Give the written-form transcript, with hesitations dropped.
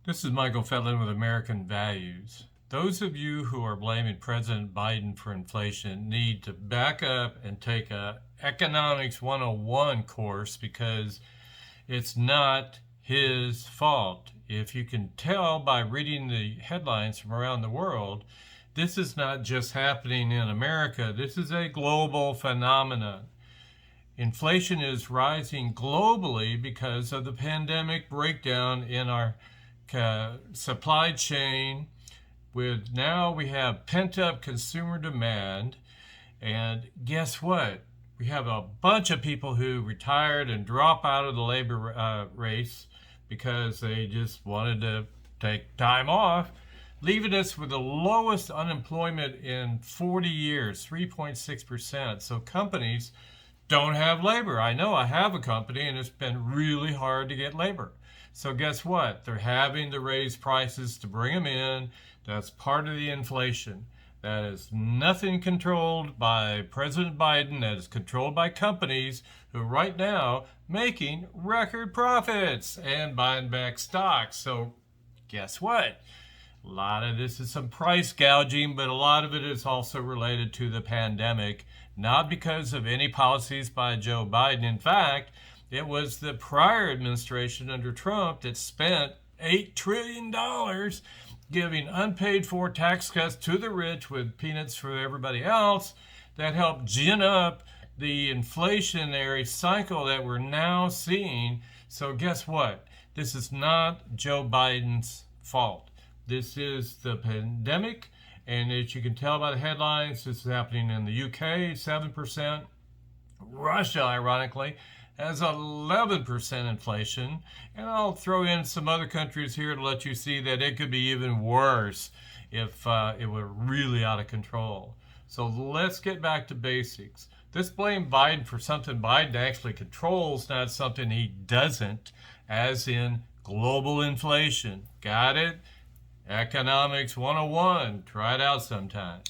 This is Michael Fedlin with American Values. Those of you who are blaming President Biden for inflation need to back up and take a Economics 101 course because it's not his fault. If you can tell by reading the headlines from around the world, this is not just happening in America. This is a global phenomenon. Inflation is rising globally because of the pandemic breakdown in our supply chain. With now we have pent-up consumer demand, and guess what? We have a bunch of people who retired and drop out of the labor race because they just wanted to take time off, leaving us with the lowest unemployment in 40 years, 3.6%. So companies don't have labor. I know I have a company and it's been really hard to get labor. So guess what? They're having to raise prices to bring them in. That's part of the inflation. That is nothing controlled by President Biden. That is controlled by companies who right now making record profits and buying back stocks. So guess what? A lot of this is some price gouging, but a lot of it is also related to the pandemic, not because of any policies by Joe Biden. In fact, it was the prior administration under Trump that spent $8 trillion giving unpaid for tax cuts to the rich with peanuts for everybody else that helped gin up the inflationary cycle that we're now seeing. So guess what? This is not Joe Biden's fault. This is the pandemic, and as you can tell by the headlines, this is happening in the UK, 7%. Russia, ironically, has 11% inflation, and I'll throw in some other countries here to let you see that it could be even worse if it were really out of control. So let's get back to basics. This blame Biden for something Biden actually controls, not something he doesn't, as in global inflation. Got it? Economics 101. Try it out sometime.